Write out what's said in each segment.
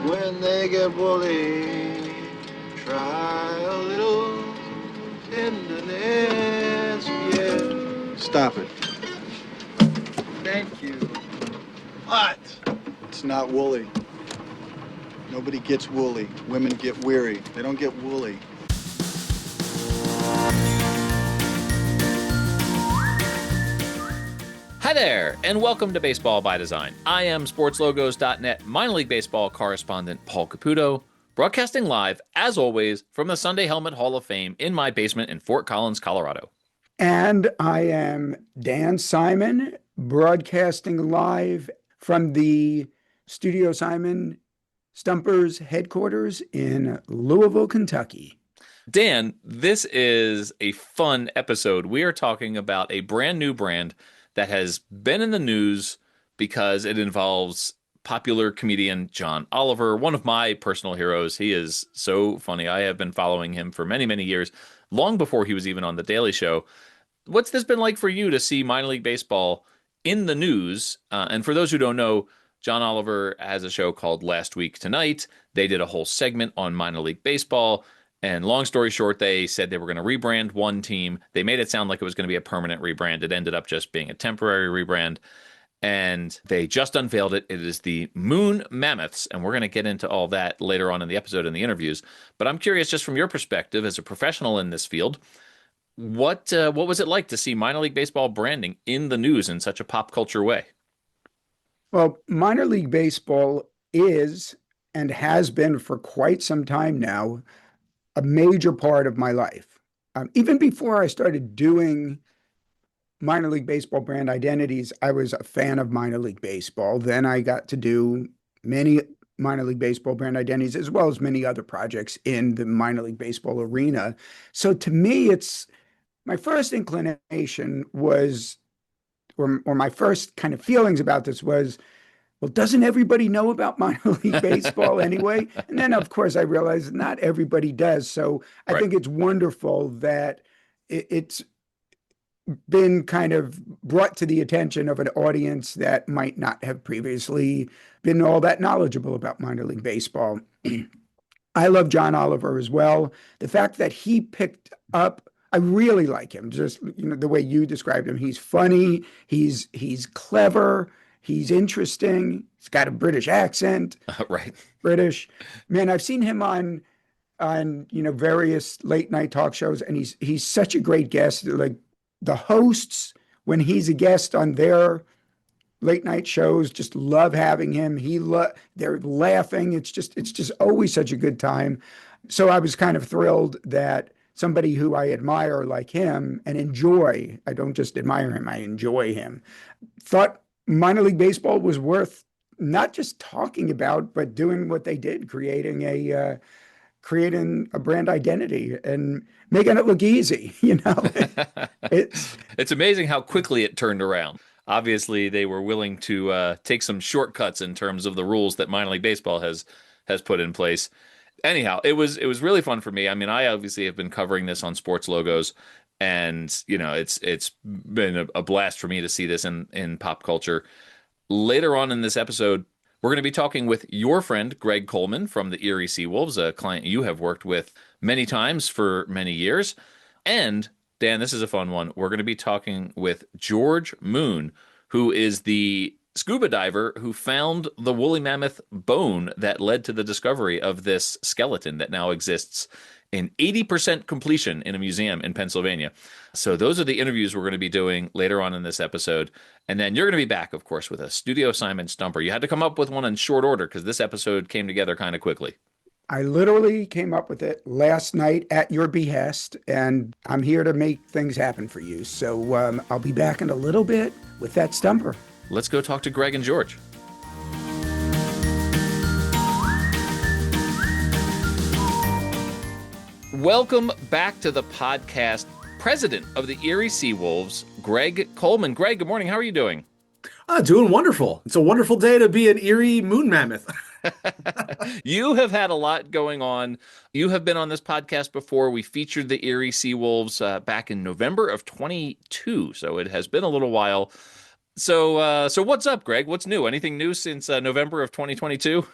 when they get woolly. Try a little tenderness, yeah. Stop it. Thank you. What? It's not woolly. Nobody gets woolly. Women get weary. They don't get woolly. Hi there, and welcome to Baseball by Design. I am SportsLogos.net minor league baseball correspondent Paul Caputo, broadcasting live, as always, from the Sunday Helmet Hall of Fame in my basement in Fort Collins, Colorado. And I am Dan Simon, broadcasting live from the Studio Simon Stumpers headquarters in Louisville, Kentucky. Dan, this is a fun episode. We are talking about a brand new brand that has been in the news because it involves popular comedian John Oliver, one of my personal heroes. He is so funny. I have been following him for many, many years, long before he was even on The Daily Show. What's this been like for you to see minor league baseball in the news? And for those who don't know, John Oliver has a show called Last Week Tonight. They did a whole segment on minor league baseball. And long story short, they said they were going to rebrand one team. They made it sound like it was going to be a permanent rebrand. It ended up just being a temporary rebrand. And they just unveiled it. It is the Moon Mammoths. And we're going to get into all that later on in the episode and the interviews. But I'm curious, just from your perspective as a professional in this field, what was it like to see minor league baseball branding in the news in such a pop culture way? Well, minor league baseball is and has been for quite some time now a major part of my life. Even before I started doing minor league baseball brand identities, I was a fan of minor league baseball. Then I got to do many minor league baseball brand identities, as well as many other projects in the minor league baseball arena. So to me, it's my first inclination was, or my first kind of feelings about this was, well, doesn't everybody know about minor league baseball anyway? And then, of course, I realized not everybody does. So I think it's wonderful that it's been kind of brought to the attention of an audience that might not have previously been all that knowledgeable about minor league baseball. I love John Oliver as well. The fact that he picked up, I really like him. Just the way you described him. He's funny. He's clever. He's interesting. He's got a British accent. Right. British. Man, I've seen him on various late night talk shows, and he's such a great guest. Like the hosts, when he's a guest on their late night shows, just love having him. They're laughing. It's just always such a good time. So I was kind of thrilled that somebody who I admire like him and enjoy, I don't just admire him, I enjoy him, thought minor league baseball was worth not just talking about, but doing what they did, creating a brand identity and making it look easy. It's amazing how quickly it turned around. Obviously, they were willing to take some shortcuts in terms of the rules that minor league baseball has put in place. Anyhow, it was really fun for me. I mean, I obviously have been covering this on Sports Logos, and it's been a blast for me to see this in pop culture. Later on in this episode, we're going to be talking with your friend Greg Coleman from the Erie SeaWolves, a client you have worked with many times for many years. And Dan, this is a fun one. We're going to be talking with George Moon, who is the scuba diver who found the woolly mammoth bone that led to the discovery of this skeleton that now exists in 80% completion in a museum in Pennsylvania. So those are the interviews we're going to be doing later on in this episode. And then you're going to be back, of course, with a Studio Simon Stumper. You had to come up with one in short order because this episode came together kind of quickly. I literally came up with it last night at your behest, and I'm here to make things happen for you. So I'll be back in a little bit with that stumper. Let's go talk to Greg and George. Welcome back to the podcast. President of the Erie SeaWolves, Greg Coleman. Greg, good morning. How are you doing? Doing wonderful. It's a wonderful day to be an Erie Moon Mammoth. You have had a lot going on. You have been on this podcast before. We featured the Erie SeaWolves back in November of 22, so it has been a little while. So what's up, Greg? What's new? Anything new since November of 2022?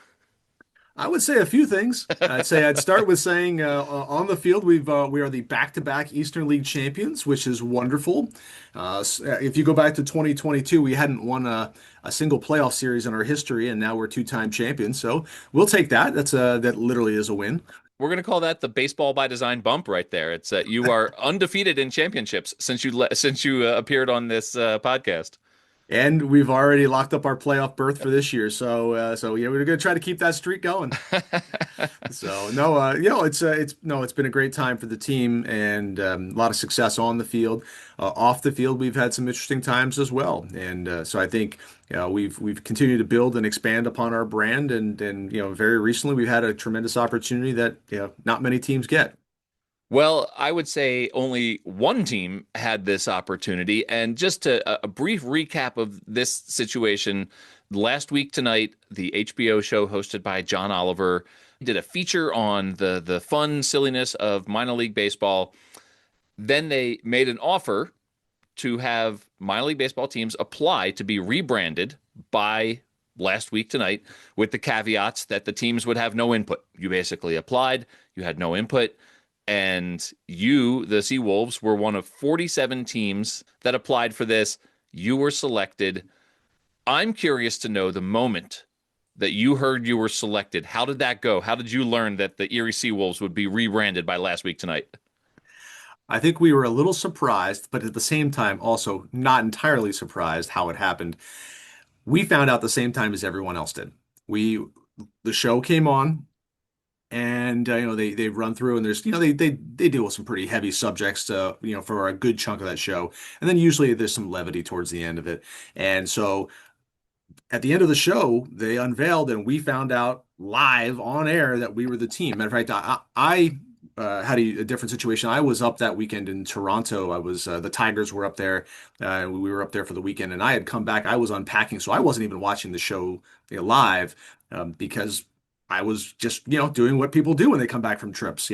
I would say a few things. I'd start with saying on the field we are the back-to-back Eastern League champions, which is wonderful. If you go back to 2022, we hadn't won a single playoff series in our history, and now we're two-time champions. So we'll take that. That literally is a win. We're going to call that the baseball by design bump right there. It's you are undefeated in championships since you appeared on this podcast. And we've already locked up our playoff berth for this year. So yeah, we're going to try to keep that streak going. So no, it's been a great time for the team and a lot of success on the field. Off the field, we've had some interesting times as well. And so I think we've continued to build and expand upon our brand. And very recently we've had a tremendous opportunity that not many teams get. Well, I would say only one team had this opportunity. And just a brief recap of this situation. Last week tonight, the HBO show hosted by John Oliver did a feature on the fun silliness of minor league baseball. Then they made an offer to have minor league baseball teams apply to be rebranded by last week tonight, with the caveats that the teams would have no input. You basically applied, you had no input. And you, the SeaWolves, were one of 47 teams that applied for this. You were selected. I'm curious to know the moment that you heard you were selected. How did that go? How did you learn that the Erie SeaWolves would be rebranded by last week tonight? I think we were a little surprised, but at the same time, also not entirely surprised how it happened. We found out the same time as everyone else did. The show came on. And they run through and there's they deal with some pretty heavy subjects for a good chunk of that show, and then usually there's some levity towards the end of it. And so at the end of the show they unveiled and we found out live on air that we were the team. Matter of fact, I had a different situation. I was up that weekend in Toronto. I was the Tigers were up there. We were up there for the weekend, and I had come back. I was unpacking, so I wasn't even watching the show live because I was just, doing what people do when they come back from trips.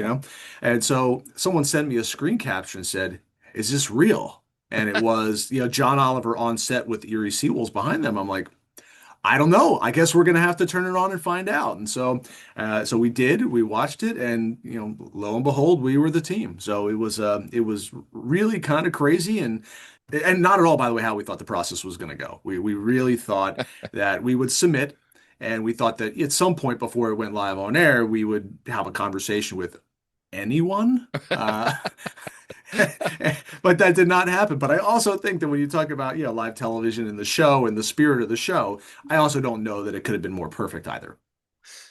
And so someone sent me a screen capture and said, "Is this real?" And it was, John Oliver on set with Erie SeaWolves behind them. I'm like, I don't know. I guess we're going to have to turn it on and find out. And so we did. We watched it, and lo and behold, we were the team. So it was really kind of crazy and not at all, by the way, how we thought the process was going to go. We really thought that we would submit. And we thought that at some point before it went live on air, we would have a conversation with anyone. But that did not happen. But I also think that when you talk about, live television and the show and the spirit of the show, I also don't know that it could have been more perfect either.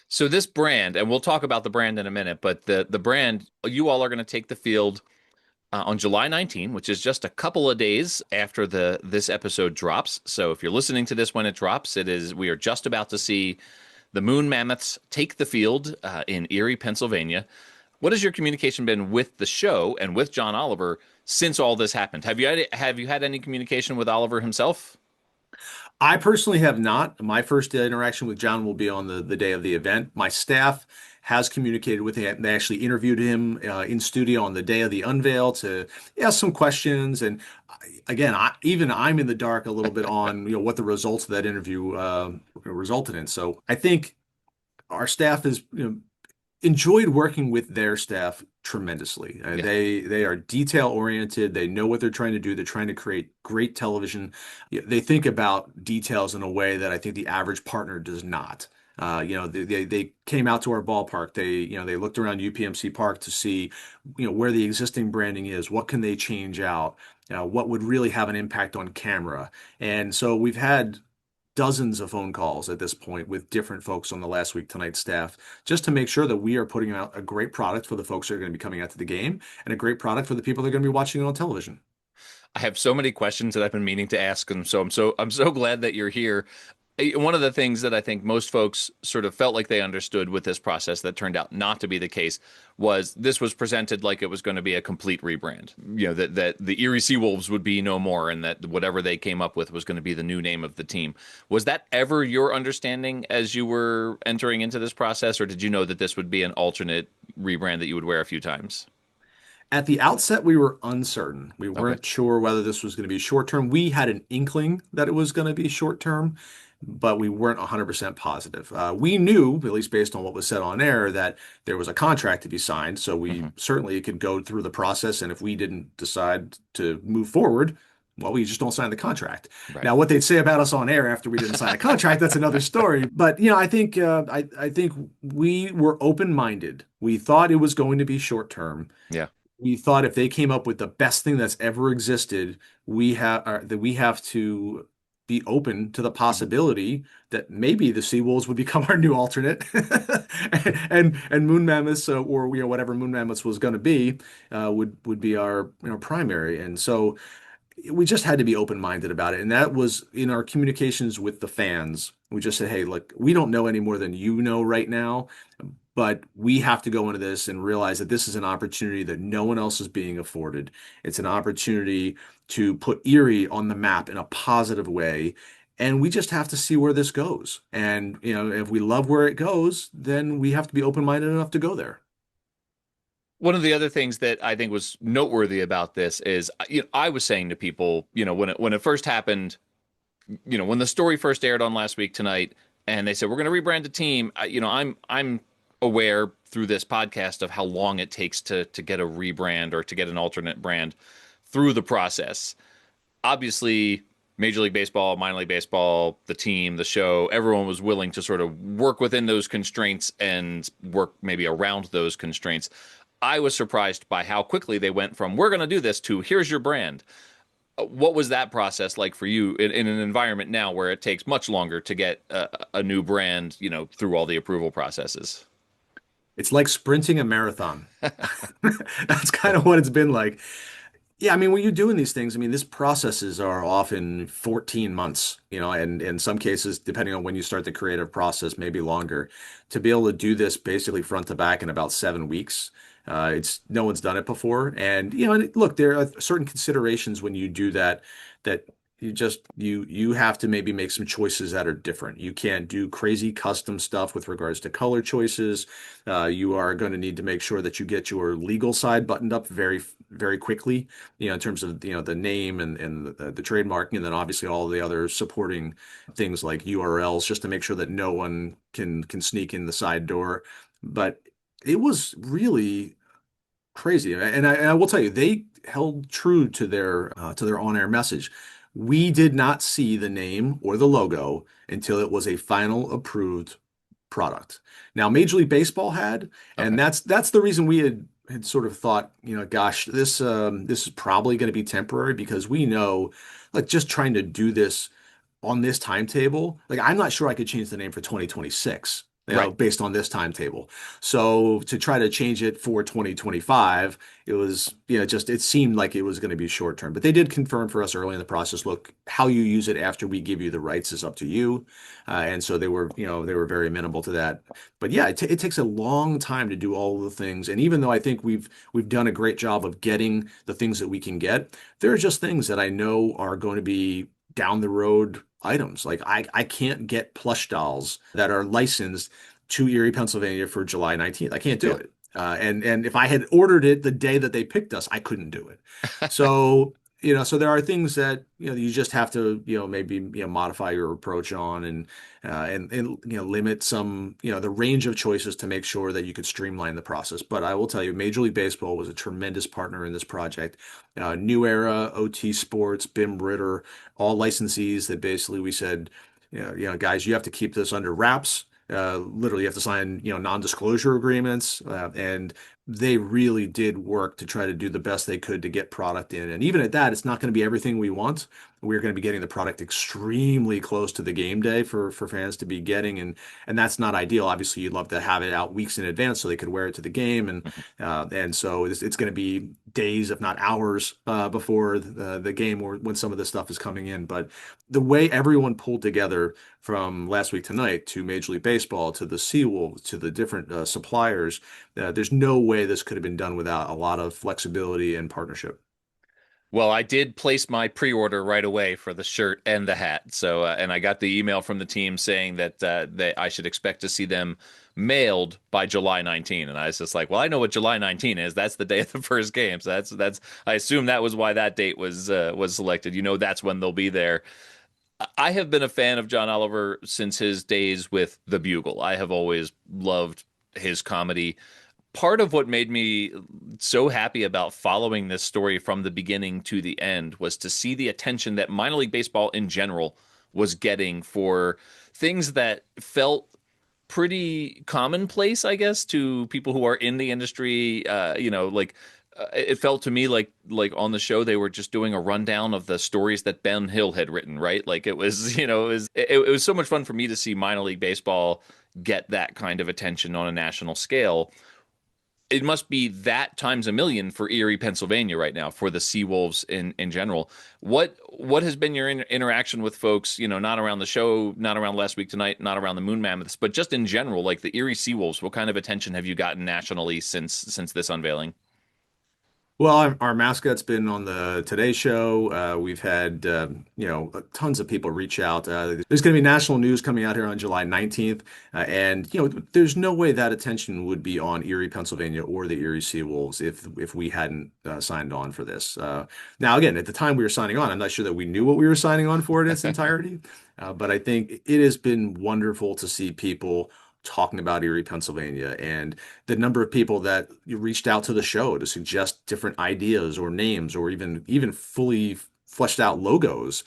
So this brand, and we'll talk about the brand in a minute, but the brand, you all are going to take the field on July 19, which is just a couple of days after this episode drops. So if you're listening to this when it drops, we are just about to see the Moon Mammoths take the field in Erie, Pennsylvania. What has your communication been with the show and with John Oliver since all this happened? Have you had any communication with Oliver himself? I personally have not. My first interaction with John will be on the day of the event. My staff has communicated with him. They actually interviewed him in studio on the day of the unveil to ask some questions. And again, I'm in the dark a little bit on what the results of that interview resulted in. So I think our staff has enjoyed working with their staff tremendously. Yeah. They are detail oriented. They know what they're trying to do. They're trying to create great television. They think about details in a way that I think the average partner does not. They came out to our ballpark. They looked around UPMC Park to see, where the existing branding is. What can they change out? What would really have an impact on camera? And so we've had dozens of phone calls at this point with different folks on the Last Week Tonight staff, just to make sure that we are putting out a great product for the folks that are going to be coming out to the game and a great product for the people that are going to be watching it on television. I have so many questions that I've been meaning to ask, and so I'm so glad that you're here. One of the things that I think most folks sort of felt like they understood with this process that turned out not to be the case was this was presented like it was going to be a complete rebrand. That the Erie SeaWolves would be no more, and that whatever they came up with was going to be the new name of the team. Was that ever your understanding as you were entering into this process, or did you know that this would be an alternate rebrand that you would wear a few times? At the outset, we were uncertain. We weren't sure whether this was going to be short term. We had an inkling that it was going to be short term. but we weren't 100% positive. We knew, at least based on what was said on air, that there was a contract to be signed. So we Hmm. certainly could go through the process. And if we didn't decide to move forward, well, we just don't sign the contract. Right. Now, what they'd say about us on air after we didn't sign a contract, that's another story. But I think I think we were open-minded. We thought it was going to be short term. Yeah. We thought if they came up with the best thing that's ever existed, that we have to be open to the possibility that maybe the SeaWolves would become our new alternate, and Moon Mammoths, or whatever Moon Mammoths was going to be, would be our primary. And so we just had to be open-minded about it. And that was in our communications with the fans. We just said, hey, look, we don't know any more than you know right now, but we have to go into this and realize that this is an opportunity that no one else is being afforded. It's an opportunity to put Erie on the map in a positive way. And we just have to see where this goes. And, if we love where it goes, then we have to be open-minded enough to go there. One of the other things that I think was noteworthy about this is, I was saying to people, when it first happened, when the story first aired on Last Week Tonight, and they said we're going to rebrand the team, I'm aware through this podcast of how long it takes to get a rebrand or to get an alternate brand through the process. Obviously, Major League Baseball, minor league baseball, the team, the show, everyone was willing to sort of work within those constraints and work maybe around those constraints. I was surprised by how quickly they went from we're going to do this to here's your brand. What was that process like for you in an environment now where it takes much longer to get a new brand, through all the approval processes? It's like sprinting a marathon. That's kind of what it's been like. Yeah, I mean, when you're doing these things, I mean, these processes are often 14 months, and in some cases, depending on when you start the creative process, maybe longer. To be able to do this basically front to back in about 7 weeks, it's no one's done it before. And and look, there are certain considerations when you do that that you have to maybe make some choices that are different. You can't do crazy custom stuff with regards to color choices. You are going to need to make sure that you get your legal side buttoned up very, very quickly, in terms of, the name and the trademarking, and then obviously all the other supporting things like URLs, just to make sure that no one can sneak in the side door. But it was really crazy, and I will tell you, they held true to their on-air message. We did not see the name or the logo until it was a final approved product. Now, Major League Baseball had, Okay. and that's the reason we had sort of thought, gosh, this is probably going to be temporary, because we know, like, just trying to do this on this timetable, like, I'm not sure I could change the name for 2026, Right. based on this timetable. So to try to change it for 2025, it was, just it seemed like it was going to be short term. But they did confirm for us early in the process, look, how you use it after we give you the rights is up to you. And so they were very amenable to that. But yeah, it takes a long time to do all of the things. And even though I think we've done a great job of getting the things that we can get, there are just things that I know are going to be down the road items. Like, I can't get plush dolls that are licensed to Erie, Pennsylvania for July 19th. I can't do Yeah. it. And if I had ordered it the day that they picked us, I couldn't do it. So, so there are things that, you just have to, maybe, modify your approach on, and limit some, the range of choices to make sure that you could streamline the process. But I will tell you, Major League Baseball was a tremendous partner in this project. New Era, OT Sports, Bim Ritter, all licensees that basically we said, guys, you have to keep this under wraps. Literally, you have to sign, non-disclosure agreements, and they really did work to try to do the best they could to get product in. And even at that, it's not going to be everything we want. We're going to be getting the product extremely close to the game day for fans to be getting, and that's not ideal. Obviously, you'd love to have it out weeks in advance so they could wear it to the game, and so it's going to be days, if not hours, before the game, or when some of this stuff is coming in. But the way everyone pulled together, from Last Week Tonight to Major League Baseball to the SeaWolves to the different suppliers, there's no way this could have been done without a lot of flexibility and partnership. Well, I did place my pre-order right away for the shirt and the hat. So, and I got the email from the team saying that I should expect to see them mailed by July 19. And I was just like, well, I know what July 19 is. That's the day of the first game. So that's I assume that was why that date was selected. That's when they'll be there. I have been a fan of John Oliver since his days with The Bugle. I have always loved his comedy. Part of what made me so happy about following this story from the beginning to the end was to see the attention that minor league baseball in general was getting for things that felt pretty commonplace, I guess, to people who are in the industry. It felt to me like on the show they were just doing a rundown of the stories that Ben Hill had written, right? Like it was, it was so much fun for me to see minor league baseball get that kind of attention on a national scale. It must be that times a million for Erie, Pennsylvania right now for the Seawolves in general. What has been your interaction with folks, not around the show, not around Last Week Tonight, not around the Moon Mammoths, but just in general, like the Erie Seawolves? What kind of attention have you gotten nationally since this unveiling? Well, our mascot's been on the Today Show. We've had, tons of people reach out. There's going to be national news coming out here on July 19th. And, there's no way that attention would be on Erie, Pennsylvania or the Erie Seawolves if we hadn't signed on for this. Now, again, at the time we were signing on, I'm not sure that we knew what we were signing on for in its entirety. But I think it has been wonderful to see people talking about Erie, Pennsylvania, and the number of people that reached out to the show to suggest different ideas or names or even fully fleshed out logos.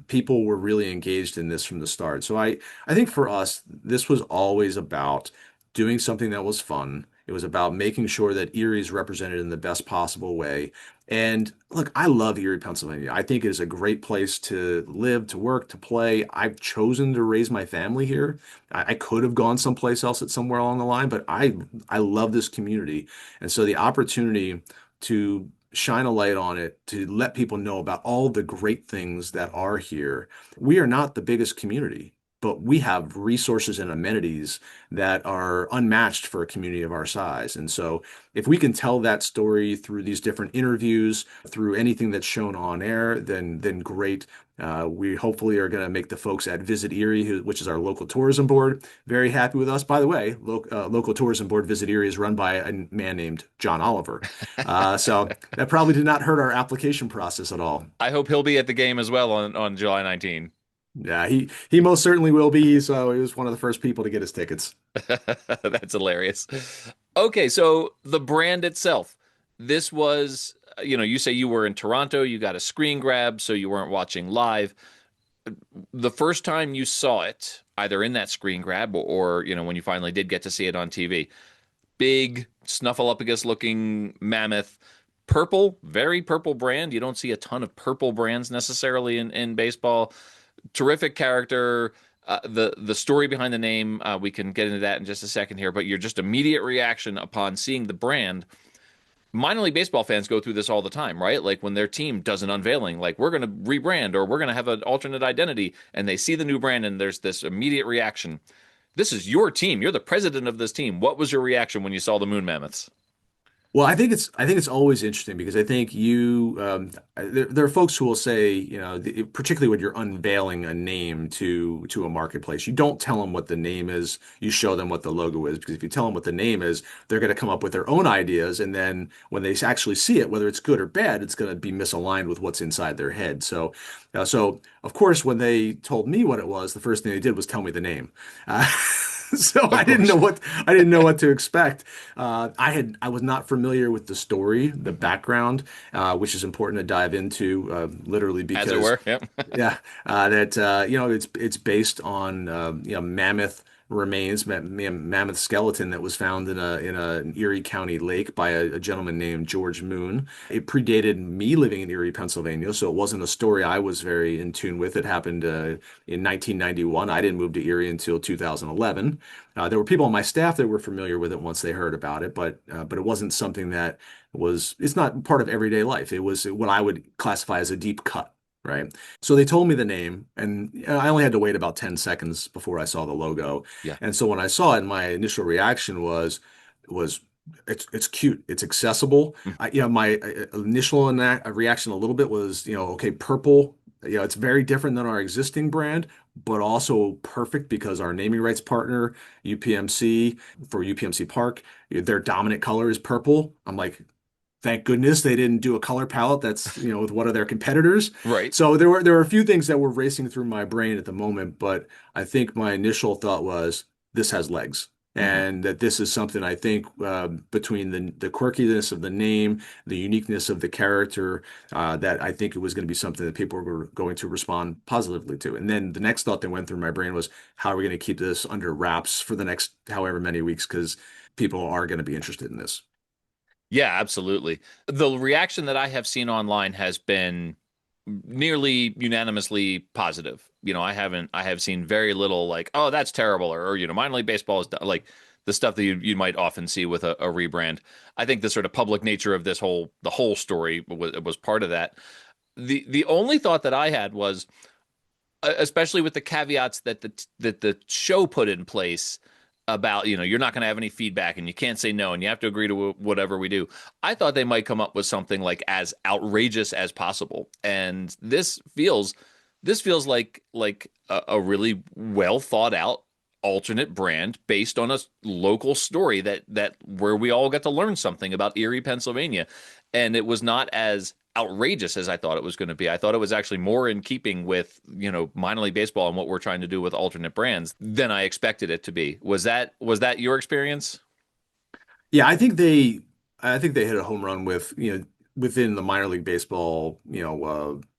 People were really engaged in this from the start. So I think for us, this was always about doing something that was fun. It was about making sure that Erie is represented in the best possible way. And look, I love Erie, Pennsylvania. I think it is a great place to live, to work, to play. I've chosen to raise my family here. I could have gone someplace else at somewhere along the line, but I love this community. And so the opportunity to shine a light on it, to let people know about all the great things that are here. We are not the biggest community, but we have resources and amenities that are unmatched for a community of our size. And so if we can tell that story through these different interviews, through anything that's shown on air, then great. We hopefully are going to make the folks at Visit Erie, which is our local tourism board, very happy with us. By the way, local tourism board Visit Erie is run by a man named John Oliver. So that probably did not hurt our application process at all. I hope he'll be at the game as well on July 19. Yeah, he most certainly will be. So he was one of the first people to get his tickets. That's hilarious. Okay, so the brand itself. This was, you say you were in Toronto, you got a screen grab, so you weren't watching live. The first time you saw it, either in that screen grab or, when you finally did get to see it on TV, big snuffleupagus looking mammoth, purple, very purple brand. You don't see a ton of purple brands necessarily in baseball. Terrific character. The story behind the name, we can get into that in just a second here, but your just immediate reaction upon seeing the brand. Minor league baseball fans go through this all the time, right? Like when their team does an unveiling, like we're going to rebrand or we're going to have an alternate identity, and they see the new brand and there's this immediate reaction. This is your team. You're the president of this team. What was your reaction when you saw the Moon Mammoths? Well, I think it's always interesting because I think there are folks who will say, particularly when you're unveiling a name to a marketplace, you don't tell them what the name is. You show them what the logo is, because if you tell them what the name is, they're going to come up with their own ideas, and then when they actually see it, whether it's good or bad, it's going to be misaligned with what's inside their head. So of course, when they told me what it was, the first thing they did was tell me the name. So Of course. I didn't know what to expect. I was not familiar with the story, the background, which is important to dive into, literally As it because were. Yep. yeah, that it's based on mammoth remains, mammoth skeleton that was found in an Erie County lake by a gentleman named George Moon. It predated me living in Erie, Pennsylvania, so it wasn't a story I was very in tune with. It happened in 1991. I didn't move to Erie until 2011. There were people on my staff that were familiar with it once they heard about it, but it wasn't something that it's not part of everyday life. It was what I would classify as a deep cut. Right. So they told me the name, and I only had to wait about 10 seconds before I saw the logo. Yeah. And so when I saw it, my initial reaction was it's cute, it's accessible. Mm. My initial reaction a little bit was, okay, purple. It's very different than our existing brand, but also perfect because our naming rights partner, UPMC, for UPMC Park, their dominant color is purple. I'm like, Thank goodness they didn't do a color palette that's, with one of their competitors. Right. So there were a few things that were racing through my brain at the moment, but I think my initial thought was this has legs. Hmm. And that this is something I think between the quirkiness of the name, the uniqueness of the character, that I think it was going to be something that people were going to respond positively to. And then the next thought that went through my brain was, how are we going to keep this under wraps for the next however many weeks? Because people are going to be interested in this. Yeah, absolutely. The reaction that I have seen online has been nearly unanimously positive. I have seen very little like, oh, that's terrible, or minor league baseball is like the stuff that you might often see with a rebrand. I think the sort of public nature of the whole story was part of that. The only thought that I had was, especially with the caveats that the show put in place about, you're not going to have any feedback and you can't say no and you have to agree to whatever we do. I thought they might come up with something like as outrageous as possible. And this feels like a really well thought out alternate brand based on a local story that where we all got to learn something about Erie, Pennsylvania. And it was not as outrageous as I thought it was going to be. I thought it was actually more in keeping with, minor league baseball and what we're trying to do with alternate brands than I expected it to be. Was that your experience? Yeah, I think they hit a home run with, within the minor league baseball,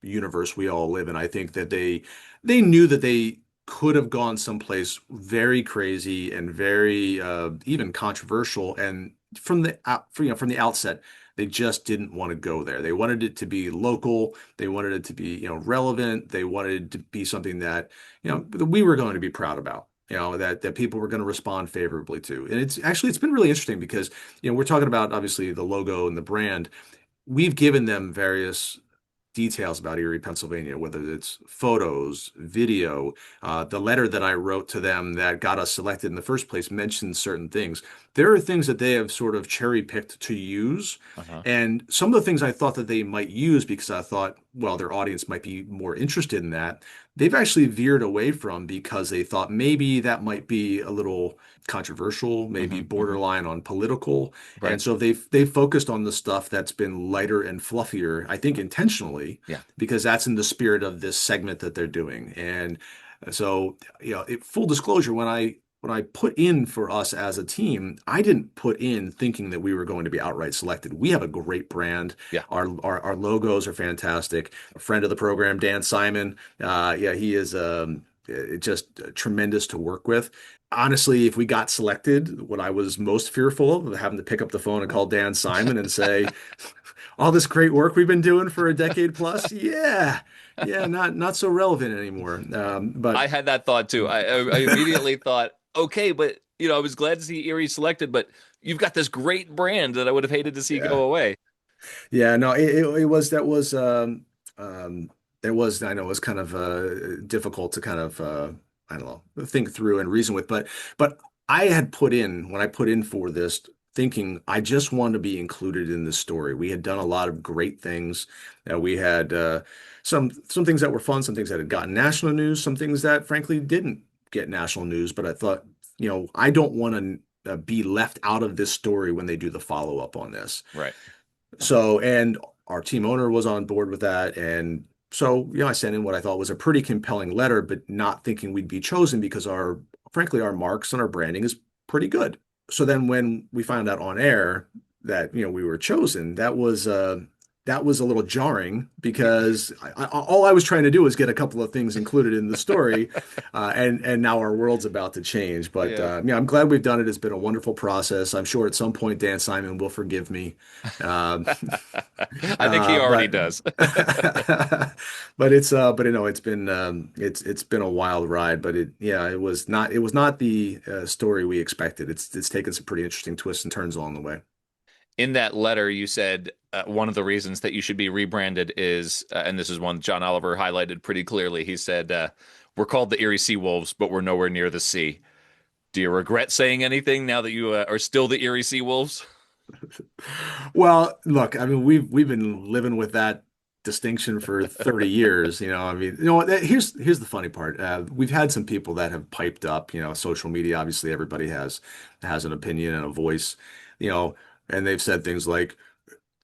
universe we all live in. I think that they knew that they could have gone someplace very crazy and very even controversial. And from the outset, they just didn't want to go there. They wanted it to be local. They wanted it to be, relevant. They wanted it to be something that, that we were going to be proud about. That people were going to respond favorably to. And it's been really interesting because, we're talking about obviously the logo and the brand. We've given them various details about Erie, Pennsylvania, whether it's photos, video, the letter that I wrote to them that got us selected in the first place mentions certain things. There are things that they have sort of cherry picked to use. Uh-huh. And some of the things I thought that they might use because I thought, well, their audience might be more interested in that, they've actually veered away from because they thought maybe that might be a little controversial, maybe Hmm. borderline on political. And Right. so they've focused on the stuff that's been lighter and fluffier, I think intentionally, Yeah. because that's in the spirit of this segment that they're doing. And so, full disclosure, when I put in for us as a team, I didn't put in thinking that we were going to be outright selected. We have a great brand. Yeah. Our logos are fantastic. A friend of the program, Dan Simon, yeah, he is just tremendous to work with. Honestly, if we got selected, what I was most fearful of having to pick up the phone and call Dan Simon and say, all this great work we've been doing for a decade plus, yeah, yeah, not so relevant anymore. But I had that thought too. I immediately thought, okay, but I was glad to see Erie selected, but you've got this great brand that I would have hated to see yeah, go away. yeah, no, it was that was um, it was I know it was kind of difficult to kind of I don't know think through and reason with, but I had put in when I put in for this thinking I just wanted to be included in this story. We had done a lot of great things. We had some things that were fun, some things that had gotten national news, some things that frankly didn't get national news. But I thought, I don't want to be left out of this story when they do the follow up on this. Right. So, and our team owner was on board with that. And so, I sent in what I thought was a pretty compelling letter, but not thinking we'd be chosen because frankly, our marks and our branding is pretty good. So then when we found out on air that, we were chosen, that was a little jarring because all I was trying to do was get a couple of things included in the story, and now our world's about to change. But Yeah. I'm glad we've done it. It's been a wonderful process. I'm sure at some point Dan Simon will forgive me. Um, I think he already but does. but it's been it's been a wild ride. But it was not the story we expected. It's taken some pretty interesting twists and turns along the way. In that letter, you said one of the reasons that you should be rebranded is, and this is one John Oliver highlighted pretty clearly. He said, "We're called the Erie SeaWolves, but we're nowhere near the sea." Do you regret saying anything now that you are still the Erie SeaWolves? Well, look, I mean, we've been living with that distinction for 30 years, I mean, here's the funny part. We've had some people that have piped up, social media, obviously everybody has an opinion and a voice, you know, and they've said things like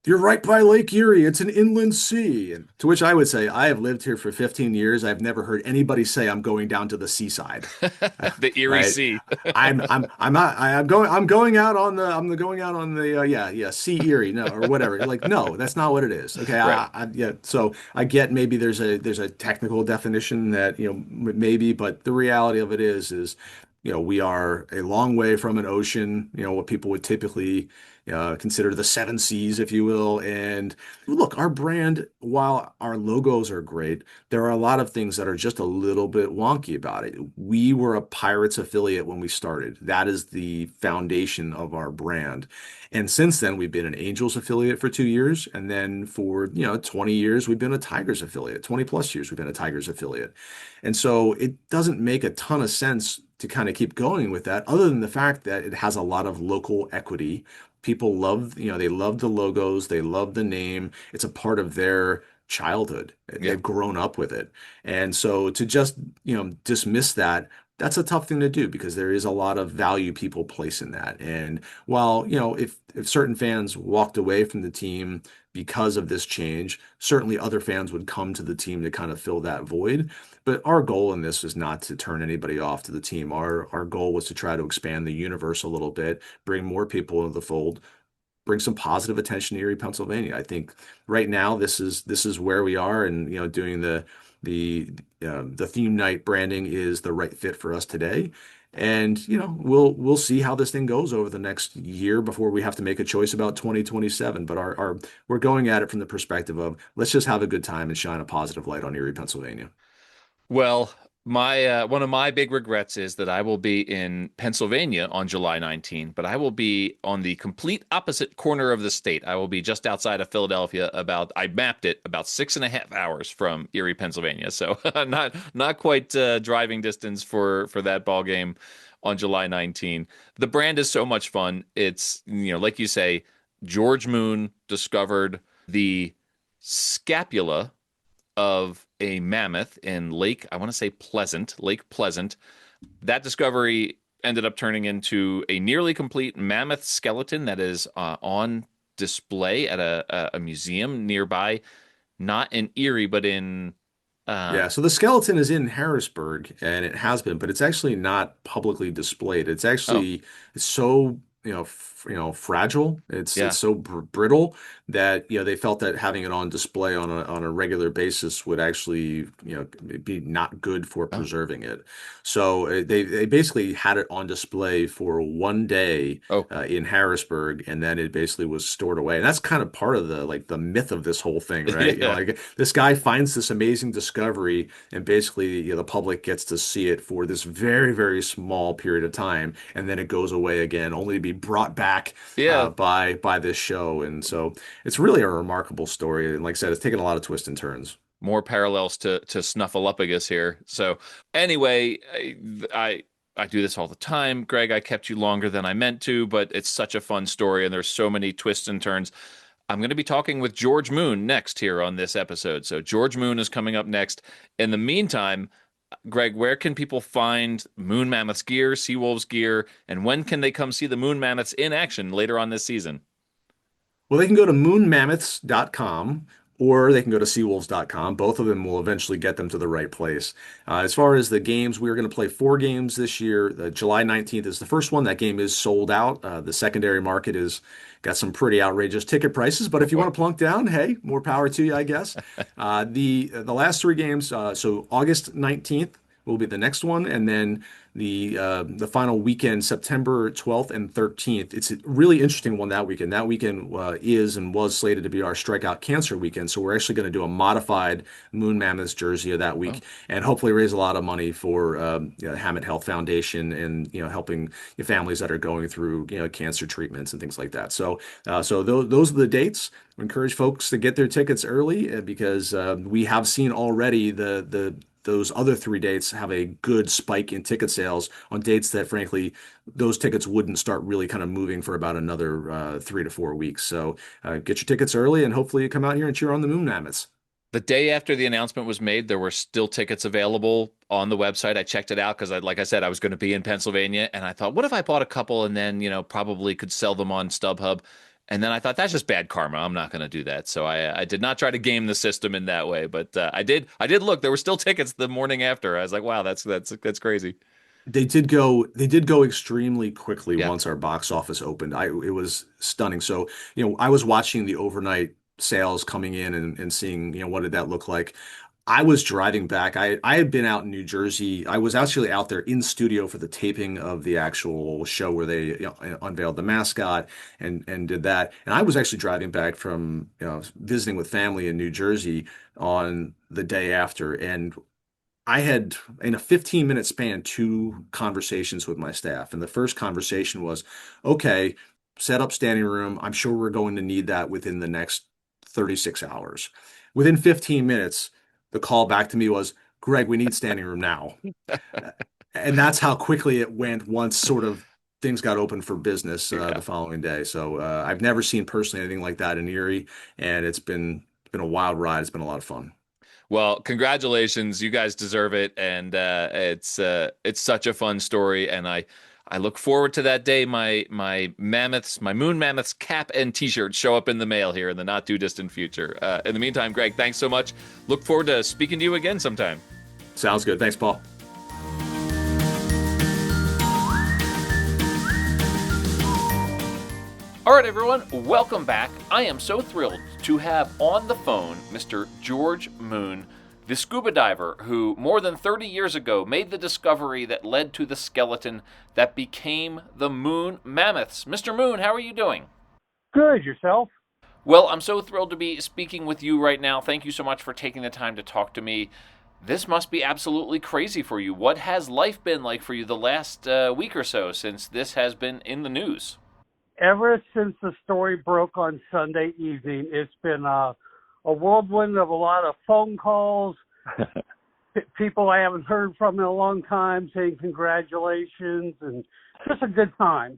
you're right by Lake Erie. It's an inland sea. And to which I would say, I have lived here for 15 years. I've never heard anybody say I'm going down to the seaside. The Erie Right? Sea. I'm not I'm going out on the going out on the Sea Erie, no, or whatever. Like, no, that's not what it is. Okay, Right. yeah, so I get maybe there's a technical definition that, maybe, but the reality of it is we are a long way from an ocean, what people would typically consider the seven seas, if you will. And look, our brand, while our logos are great, there are a lot of things that are just a little bit wonky about it. We were a Pirates affiliate when we started. That is the foundation of our brand. And since then, we've been an Angels affiliate for 2 years. And then for, 20 years, we've been a Tigers affiliate. 20 plus years, we've been a Tigers affiliate. And so it doesn't make a ton of sense to kind of keep going with that, other than the fact that it has a lot of local equity. People love, they love the logos, they love the name. It's a part of their childhood. Yeah. They've grown up with it. And so to just, dismiss that, that's a tough thing to do because there is a lot of value people place in that. And while, if certain fans walked away from the team because of this change, certainly other fans would come to the team to kind of fill that void. But our goal in this is not to turn anybody off to the team. Our goal was to try to expand the universe a little bit, bring more people into the fold, bring some positive attention to Erie, Pennsylvania. I think right now this is where we are, and doing the theme night branding is the right fit for us today. And we'll see how this thing goes over the next year before we have to make a choice about 2027. But our we're going at it from the perspective of, let's just have a good time and shine a positive light on Erie, Pennsylvania. Well, my one of my big regrets is that I will be in Pennsylvania on July 19, but I will be on the complete opposite corner of the state. I will be just outside of Philadelphia. I mapped it about 6.5 hours from Erie, Pennsylvania. So not quite driving distance for that ball game on July 19. The brand is so much fun. It's, like you say, George Moon discovered the scapula of a mammoth in I want to say Lake Pleasant. That discovery ended up turning into a nearly complete mammoth skeleton that is on display at a museum nearby, not in Erie, but in Yeah, so the skeleton is in Harrisburg, and it has been, but it's actually not publicly displayed. oh, It's so, fragile. It's yeah. so brittle that, they felt that having it on display on a regular basis would actually, be not good for Oh, preserving it. So they basically had it on display for one day oh, in Harrisburg, and then it basically was stored away. And that's kind of part of the myth of this whole thing, right? yeah. Like, this guy finds this amazing discovery, and basically, the public gets to see it for this very, very small period of time, and then it goes away again, only to be brought back Yeah. by this show. And so it's really a remarkable story. And like I said, it's taken a lot of twists and turns. More parallels to Snuffleupagus here. So anyway, I do this all the time. Greg, I kept you longer than I meant to, but it's such a fun story and there's so many twists and turns. I'm going to be talking with George Moon next here on this episode. So George Moon is coming up next. In the meantime, Greg, where can people find Moon Mammoths gear, SeaWolves gear, and when can they come see the Moon Mammoths in action later on this season? Well, they can go to moonmammoths.com, or they can go to seawolves.com. Both of them will eventually get them to the right place. As far as the games, we're going to play 4 games this year. July 19th is the first one. That game is sold out. The secondary market is got some pretty outrageous ticket prices, but Oh if you boy. want to plunk down, hey, more power to you, I guess. The last 3 games, so August 19th will be the next one, and then the final weekend, September 12th and 13th. It's a really interesting one that weekend. That weekend is and was slated to be our Strikeout Cancer weekend. So we're actually going to do a modified Moon Mammoths jersey of that week, Oh, and hopefully raise a lot of money for Hammett Health Foundation, and helping families that are going through cancer treatments and things like that. So those are the dates. We encourage folks to get their tickets early, because we have seen already those other 3 dates have a good spike in ticket sales on dates that, frankly, those tickets wouldn't start really kind of moving for about another 3 to 4 weeks. So get your tickets early, and hopefully you come out here and cheer on the Moon Mammoths. the day after the announcement was made, there were still tickets available on the website. I checked it out because, like I said, I was going to be in Pennsylvania, and I thought, what if I bought a couple and then, probably could sell them on StubHub? And then I thought that's just bad karma. I'm not going to do that. So I did not try to game the system in that way. But I did look. There were still tickets the morning after. I was like, wow, that's crazy. They did go extremely quickly Yeah. once our box office opened. It was stunning. So, I was watching the overnight sales coming in and seeing, what did that look like. I was driving back. I had been out in New Jersey. I was actually out there in studio for the taping of the actual show where they, unveiled the mascot and did that. And I was actually driving back from, visiting with family in New Jersey on the day after. And I had, in a 15-minute span, two conversations with my staff. And the first conversation was, okay, set up standing room. I'm sure we're going to need that within the next 36 hours. Within 15 minutes, the call back to me was, Greg, we need standing room now. And that's how quickly it went once sort of things got open for business Yeah. the following day. So I've never seen personally anything like that in Erie, and it's been a wild ride. It's been a lot of fun. Well, congratulations. You guys deserve it, and it's such a fun story, and I look forward to that day. My Moon Mammoths cap and T-shirt show up in the mail here in the not too distant future. In the meantime, Greg, thanks so much. Look forward to speaking to you again sometime. Sounds good. Thanks, Paul. All right, everyone, welcome back. I am so thrilled to have on the phone Mr. George Moon, the scuba diver who more than 30 years ago made the discovery that led to the skeleton that became the Moon Mammoths. Mr. Moon, how are you doing? Good, yourself? Well, I'm so thrilled to be speaking with you right now. Thank you so much for taking the time to talk to me. This must be absolutely crazy for you. What has life been like for you the last week or so since this has been in the news? Ever since the story broke on Sunday evening, it's been a whirlwind of a lot of phone calls, people I haven't heard from in a long time saying congratulations, and just a good time.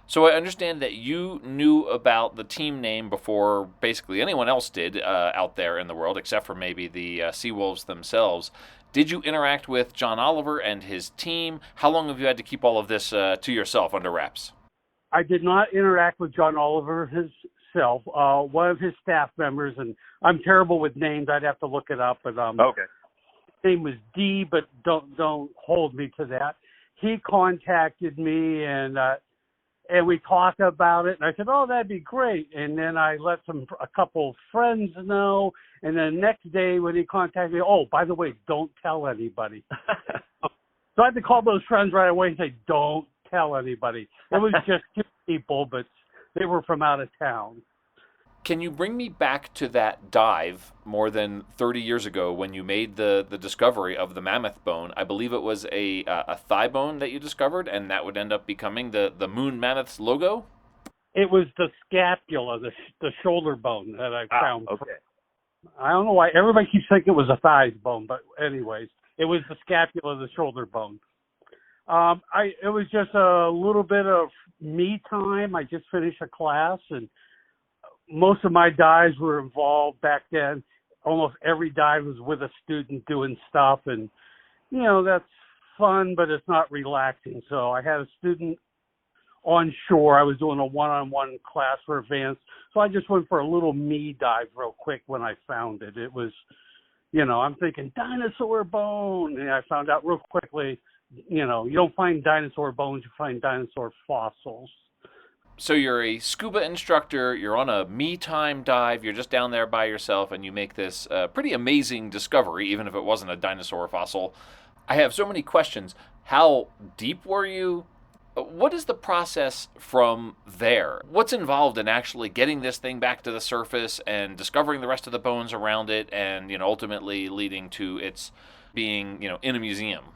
So I understand that you knew about the team name before basically anyone else did out there in the world, except for maybe the SeaWolves themselves. Did you interact with John Oliver and his team? How long have you had to keep all of this to yourself under wraps? I did not interact with John Oliver himself, one of his staff members, and I'm terrible with names. I'd have to look it up, but Okay. his name was D, but don't hold me to that. He contacted me and we talked about it, and I said, "Oh, that'd be great." And then I let a couple of friends know, and then the next day when he contacted me, "Oh, by the way, don't tell anybody." So I had to call those friends right away and say, "Don't tell anybody." It was just two people, but they were from out of town. Can you bring me back to that dive more than 30 years ago when you made the discovery of the mammoth bone? I believe it was a thigh bone that you discovered, and that would end up becoming the Moon Mammoths logo? It was the scapula, the shoulder bone that I found. Okay. I don't know why everybody keeps thinking it was a thigh bone, but anyways, it was the scapula, the shoulder bone. It was just a little bit of me time. I just finished a class, and most of my dives were involved back then. Almost every dive was with a student doing stuff, and that's fun, but it's not relaxing. So I had a student on shore. I was doing a one-on-one class for advanced, so I just went for a little me dive real quick when I found it. It was, I'm thinking dinosaur bone, and I found out real quickly. You don't find dinosaur bones, you find dinosaur fossils. So you're a scuba instructor, you're on a me time dive, you're just down there by yourself, and you make this pretty amazing discovery, even if it wasn't a dinosaur fossil. I have so many questions. How deep were you? What is the process from there? What's involved in actually getting this thing back to the surface and discovering the rest of the bones around it and, ultimately leading to its being, in a museum?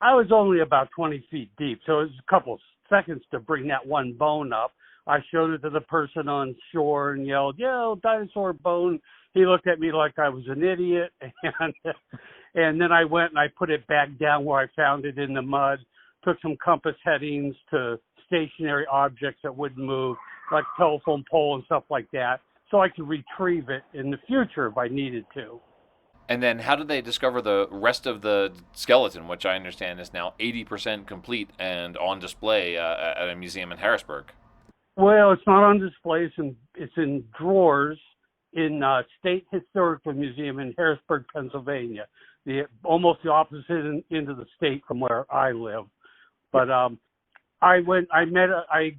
I was only about 20 feet deep, so it was a couple seconds to bring that one bone up. I showed it to the person on shore and yelled, "Yo, dinosaur bone." He looked at me like I was an idiot, and then I went and I put it back down where I found it in the mud, took some compass headings to stationary objects that wouldn't move, like telephone pole and stuff like that, so I could retrieve it in the future if I needed to. And then how did they discover the rest of the skeleton, which I understand is now 80% complete and on display at a museum in Harrisburg? Well, it's not on display. It's in drawers in State Historical Museum in Harrisburg, Pennsylvania. Almost the opposite end of the state from where I live. But I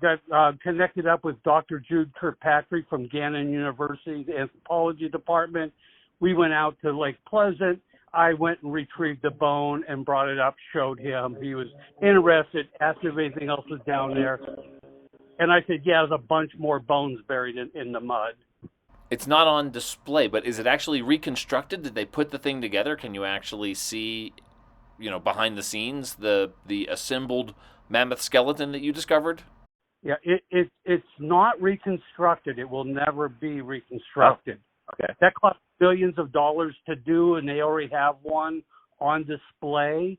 got connected up with Dr. Jude Kirkpatrick from Gannon University, the anthropology department. We went out to Lake Pleasant. I went and retrieved the bone and brought it up, showed him. He was interested, asked if anything else was down there. And I said, yeah, there's a bunch more bones buried in the mud. It's not on display, but is it actually reconstructed? Did they put the thing together? Can you actually see, behind the scenes, the assembled mammoth skeleton that you discovered? Yeah, it's not reconstructed. It will never be reconstructed. Oh, okay. That cost billions of dollars to do, and they already have one on display.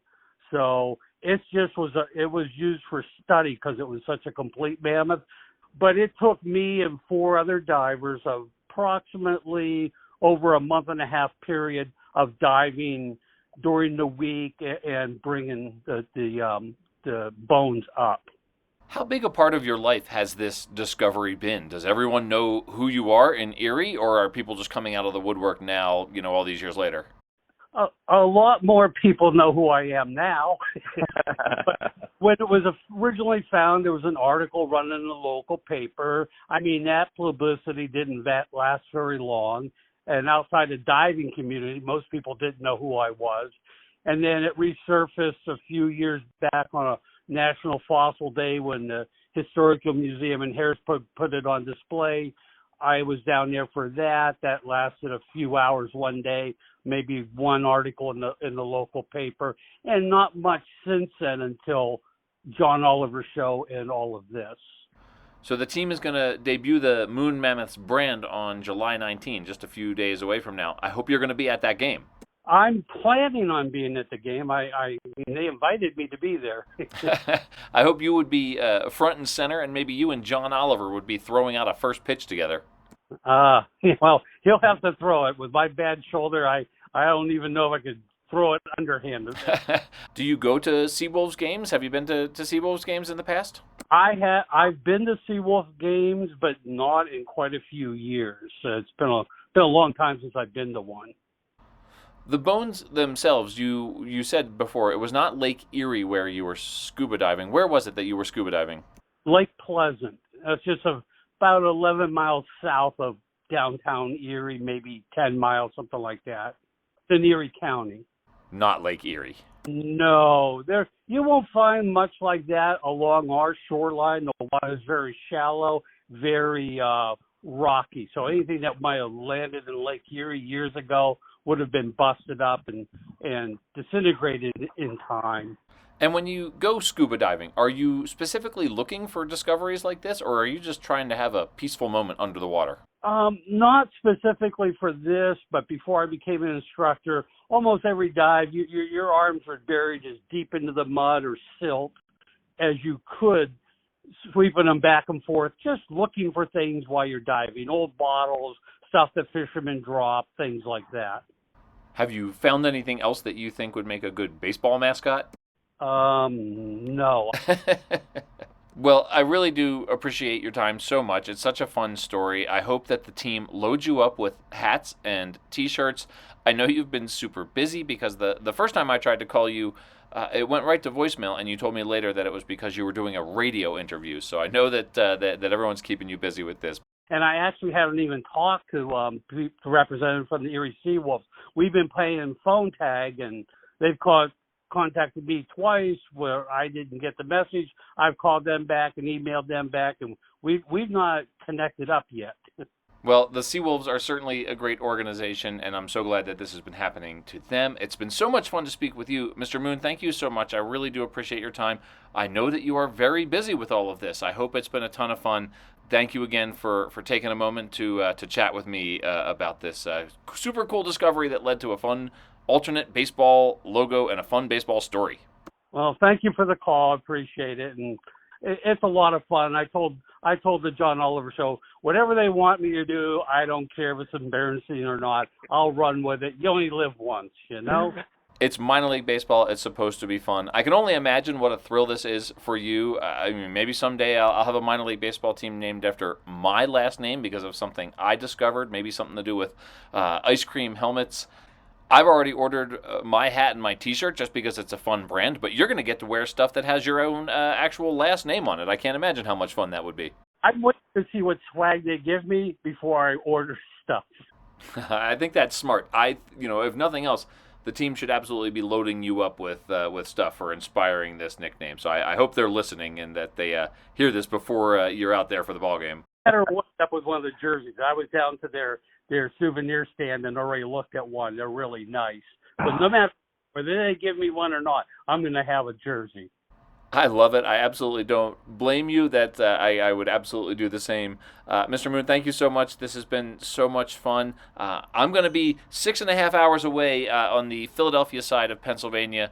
So it was used for study because it was such a complete mammoth. But it took me and 4 other divers approximately over a month and a half period of diving during the week and bringing the bones up. How big a part of your life has this discovery been? Does everyone know who you are in Erie, or are people just coming out of the woodwork now, all these years later? A lot more people know who I am now. But when it was originally found, there was an article running in the local paper. I mean, that publicity didn't last very long. And outside the diving community, most people didn't know who I was. And then it resurfaced a few years back on a National Fossil Day when the Historical Museum in Harrisburg put it on display. I was down there for that. That lasted a few hours one day, maybe one article in the local paper, and not much since then until John Oliver show and all of this. So the team is going to debut the Moon Mammoths brand on July 19, just a few days away from now. I hope you're going to be at that game. I'm planning on being at the game. I mean, they invited me to be there. I hope you would be front and center, and maybe you and John Oliver would be throwing out a first pitch together. Well, he'll have to throw it. With my bad shoulder, I don't even know if I could throw it underhanded. Do you go to SeaWolves games? Have you been to SeaWolves games in the past? I've been to SeaWolf games, but not in quite a few years. It's been a long time since I've been to one. The bones themselves, you said before, it was not Lake Erie where you were scuba diving. Where was it that you were scuba diving? Lake Pleasant. It's just about 11 miles south of downtown Erie, maybe 10 miles, something like that. It's in Erie County. Not Lake Erie. No, you won't find much like that along our shoreline. The water is very shallow, very rocky. So anything that might have landed in Lake Erie years ago would have been busted up and disintegrated in time. And when you go scuba diving, are you specifically looking for discoveries like this, or are you just trying to have a peaceful moment under the water? Not specifically for this, but before I became an instructor, almost every dive, your arms are buried as deep into the mud or silt as you could, sweeping them back and forth, just looking for things while you're diving, old bottles, stuff that fishermen drop, things like that. Have you found anything else that you think would make a good baseball mascot? No. Well, I really do appreciate your time so much. It's such a fun story. I hope that the team loads you up with hats and T-shirts. I know you've been super busy because the first time I tried to call you, it went right to voicemail, and you told me later that it was because you were doing a radio interview. So I know that everyone's keeping you busy with this. And I actually haven't even talked to the representative from the Erie SeaWolves. We've been playing phone tag, and they've contacted me twice where I didn't get the message. I've called them back and emailed them back, and we've not connected up yet. Well, the SeaWolves are certainly a great organization, and I'm so glad that this has been happening to them. It's been so much fun to speak with you. Mr. Moon, thank you so much. I really do appreciate your time. I know that you are very busy with all of this. I hope it's been a ton of fun. Thank you again for taking a moment to chat with me about this super cool discovery that led to a fun alternate baseball logo and a fun baseball story. Well, thank you for the call. I appreciate it. And it's a lot of fun. I told the John Oliver show, whatever they want me to do, I don't care if it's embarrassing or not. I'll run with it. You only live once, you know? It's minor league baseball. It's supposed to be fun. I can only imagine what a thrill this is for you. I mean, maybe someday I'll have a minor league baseball team named after my last name because of something I discovered. Maybe something to do with ice cream helmets. I've already ordered my hat and my T-shirt just because it's a fun brand. But you're going to get to wear stuff that has your own actual last name on it. I can't imagine how much fun that would be. I'm waiting to see what swag they give me before I order stuff. I think that's smart. If nothing else, the team should absolutely be loading you up with stuff for inspiring this nickname. So I hope they're listening and that they hear this before you're out there for the ball game. Better look up with one of the jerseys. I was down to their souvenir stand and already looked at one. They're really nice. But no matter whether they give me one or not, I'm going to have a jersey. I love it. I absolutely don't blame you. That I would absolutely do the same. Mr. Moon, thank you so much. This has been so much fun. I'm going to be 6.5 hours away on the Philadelphia side of Pennsylvania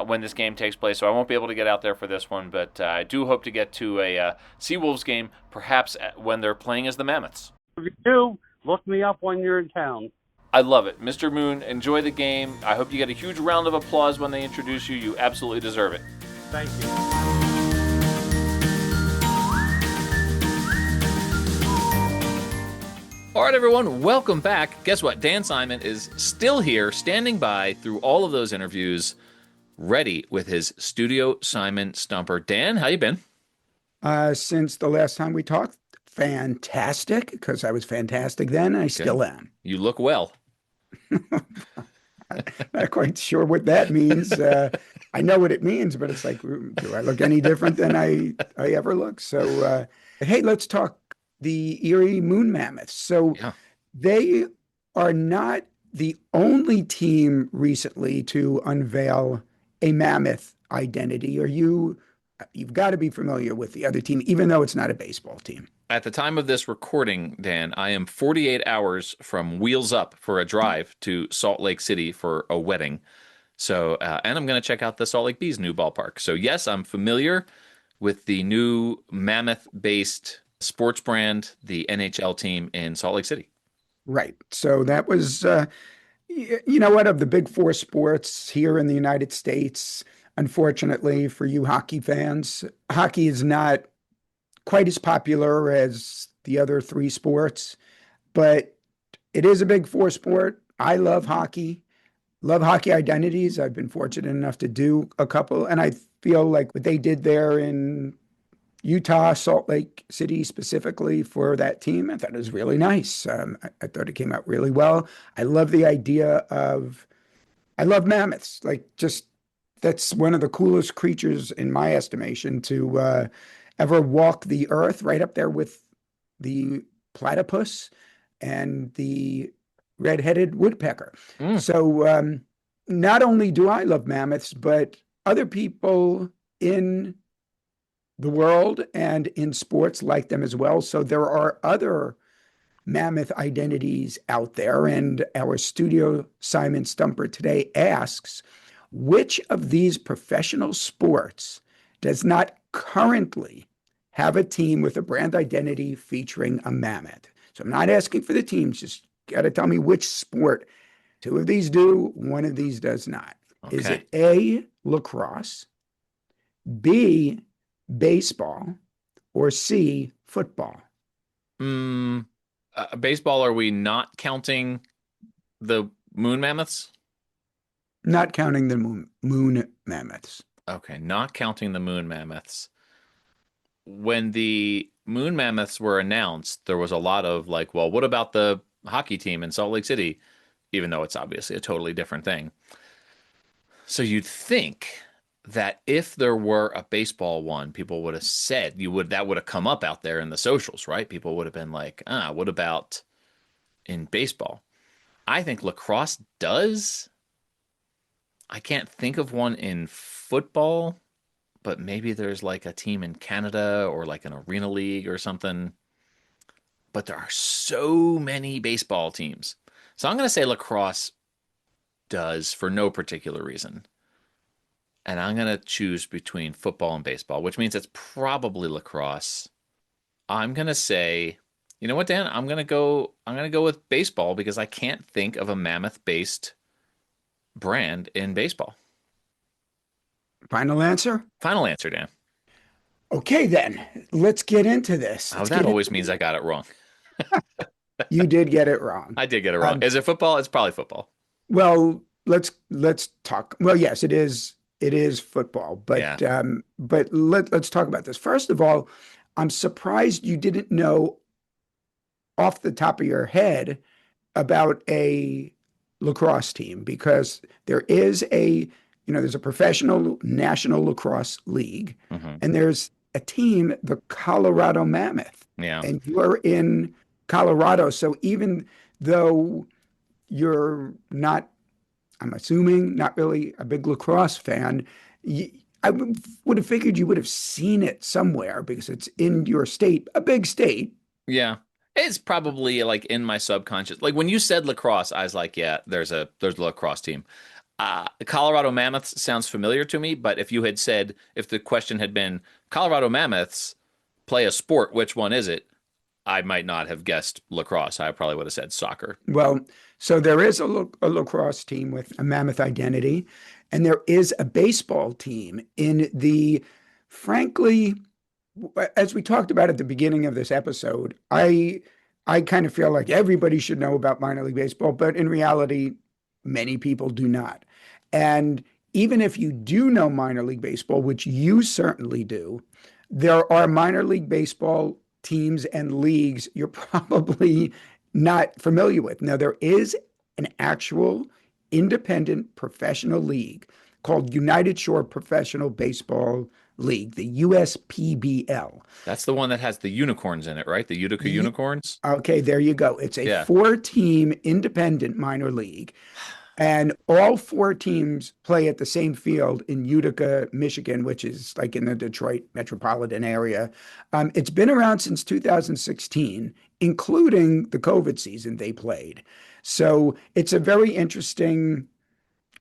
when this game takes place, so I won't be able to get out there for this one, but I do hope to get to a SeaWolves game, perhaps when they're playing as the Mammoths. If you do, look me up when you're in town. I love it. Mr. Moon, enjoy the game. I hope you get a huge round of applause when they introduce you. You absolutely deserve it. Thank you. All right, everyone, welcome back. Guess what? Dan Simon is still here, standing by through all of those interviews, ready with his Studio Simon Stumper. Dan, how you been? Since the last time we talked, fantastic, because I was fantastic then, and I still am. You look well. Not quite sure what that means. I know what it means, but it's like, do I look any different than I ever look? So, hey, let's talk the Erie Moon Mammoths. So they are not the only team recently to unveil a mammoth identity. You've got to be familiar with the other team, even though it's not a baseball team. At the time of this recording, Dan, I am 48 hours from Wheels Up for a drive to Salt Lake City for a wedding. So, and I'm going to check out the Salt Lake Bees new ballpark. So yes, I'm familiar with the new mammoth-based sports brand, the NHL team in Salt Lake City. Right. So that was, you know what, of the big four sports here in the United States, unfortunately for you hockey fans, hockey is not quite as popular as the other three sports, but it is a big four sport. I love hockey identities. I've been fortunate enough to do a couple, and I feel like what they did there in Utah, Salt Lake City specifically for that team, I thought it was really nice. I thought it came out really well. I love the idea I love mammoths. That's one of the coolest creatures in my estimation to ever walk the earth, right up there with the platypus and the red-headed woodpecker. So not only do I love mammoths, but other people in the world and in sports like them as well. So there are other mammoth identities out there. And our Studio Simon Stumper today asks, which of these professional sports does not currently have a team with a brand identity featuring a mammoth? So I'm not asking for the teams, just got to tell me which sport. Two of these do, one of these does not. Okay. Is it A, lacrosse, B, baseball, or C, football? Baseball, are we not counting the Moon Mammoths? Not counting the Moon Mammoths. Okay, not counting the Moon Mammoths. When the Moon Mammoths were announced, there was a lot of like, well, what about the hockey team in Salt Lake City? Even though it's obviously a totally different thing. So you'd think that if there were a baseball one, people would have said that would have come up out there in the socials, right? People would have been like, what about in baseball? I think lacrosse does. I can't think of one in football, but maybe there's like a team in Canada or like an arena league or something. But there are so many baseball teams. So I'm going to say lacrosse does for no particular reason. And I'm going to choose between football and baseball, which means it's probably lacrosse. I'm going to say, you know what, Dan? I'm going to go with baseball because I can't think of a mammoth-based brand in baseball? Final answer? Final answer, Dan. Okay, then let's get into this. Oh, Let's that get always into means I got it wrong. You did get it wrong. I did get it wrong. Um, Is it football? It's probably football. well, let's talk. Well, yes, it is football, Yeah. but let's talk about this. First of all, I'm surprised you didn't know off the top of your head about a lacrosse team because there's a professional national lacrosse league Hmm. and there's a team, the Colorado Mammoth, Yeah. and you're in Colorado. So even though you're not, I'm assuming, not really a big lacrosse fan, I would have figured you would have seen it somewhere because it's in your state, a big state. Yeah. It's probably like in my subconscious. Like when you said lacrosse, I was like, yeah, there's a lacrosse team. Colorado Mammoths sounds familiar to me, but if the question had been Colorado Mammoths play a sport, which one is it? I might not have guessed lacrosse. I probably would have said soccer. Well, so there is a lacrosse team with a Mammoth identity, and there is a baseball team in frankly, as we talked about at the beginning of this episode, I kind of feel like everybody should know about minor league baseball, but in reality, many people do not. And even if you do know minor league baseball, which you certainly do, there are minor league baseball teams and leagues you're probably not familiar with. Now, there is an actual independent professional league called United Shore Professional Baseball League, the USPBL. That's the one that has the unicorns in it, right? The Utica unicorns. Okay, there you go. It's a Yeah. four-team independent minor league, and all four teams play at the same field in Utica, Michigan, which is like in the Detroit metropolitan area. It's been around since 2016, including the COVID season they played. So it's a very interesting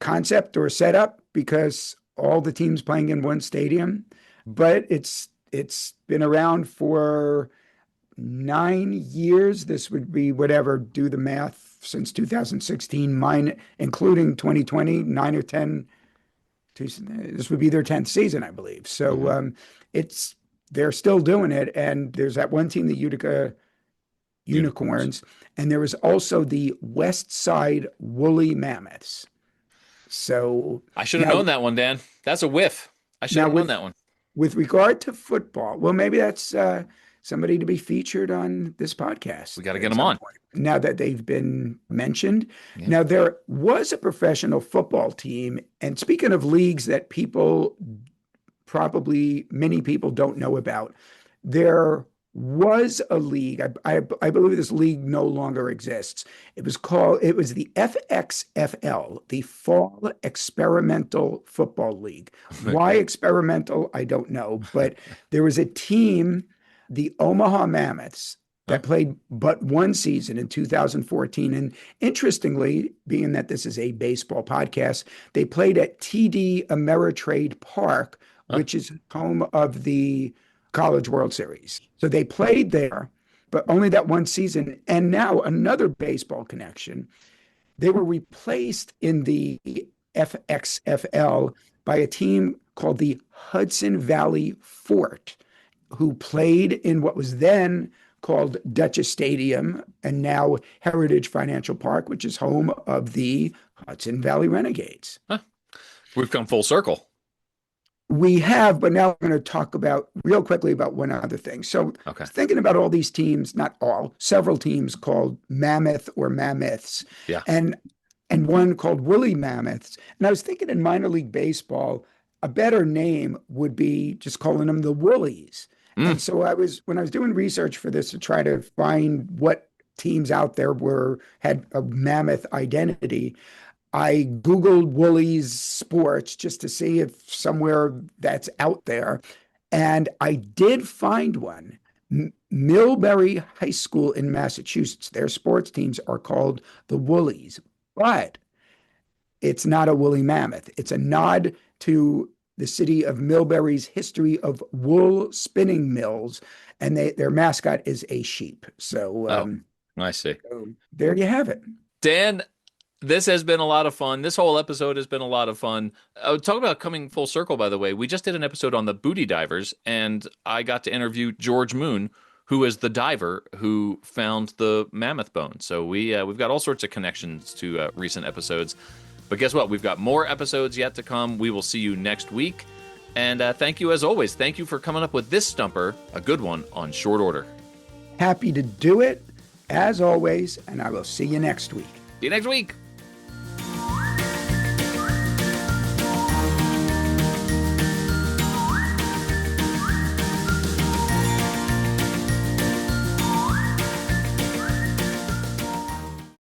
concept or setup because all the teams playing in one stadium, but it's been around for 9 years. This would be whatever, do the math, since 2016, mine including 2020, 9 or 10. This would be their 10th season, I believe. So Mhm. it's they're still doing it, and there's that one team, the Utica Unicorns. Unicorns, and there is also the West Side Woolly Mammoths. So I should have now, known that one, Dan. That's a whiff. I should now have known with that one. with regard to football, well, maybe that's somebody to be featured on this podcast We got to get at them some on. point. Now that they've been mentioned, Yeah. now there was a professional football team, and speaking of leagues that many people don't know about, there was a league. I believe this league no longer exists. It was the FXFL, the Fall Experimental Football League. Why Okay. experimental? I don't know. But there was a team, the Omaha Mammoths, Huh? that played but one season in 2014. And interestingly, being that this is a baseball podcast, they played at TD Ameritrade Park, Huh? which is home of the College World Series. So they played there, but only that one season. And now another baseball connection. They were replaced in the FXFL by a team called the Hudson Valley Fort, who played in what was then called Duchess Stadium and now Heritage Financial Park, which is home of the Hudson Valley Renegades. Huh. We've come full circle. We have, but now I'm going to talk about real quickly about one other thing. So, Okay. thinking about all these teams, not all, several teams called Mammoth or Mammoths, Yeah. and one called Woolly Mammoths. And I was thinking in minor league baseball, a better name would be just calling them the Woolies. Mm. And so when I was doing research for this to try to find what teams out there had a mammoth identity, I Googled Woolies sports just to see if somewhere that's out there. And I did find one. Millbury High School in Massachusetts, their sports teams are called the Woolies, but it's not a woolly mammoth. It's a nod to the city of Millbury's history of wool spinning mills, and their mascot is a sheep. So, Oh, I see. there you have it. Dan, This has been a lot of fun. This whole episode has been a lot of fun. Talk about coming full circle, by the way. We just did an episode on the booty divers, and I got to interview George Moon, who is the diver who found the mammoth bone. So we've got all sorts of connections to recent episodes. But guess what? We've got more episodes yet to come. We will see you next week. And thank you, as always. Thank you for coming up with this stumper, a good one, on short order. Happy to do it, as always, and I will see you next week. See you next week.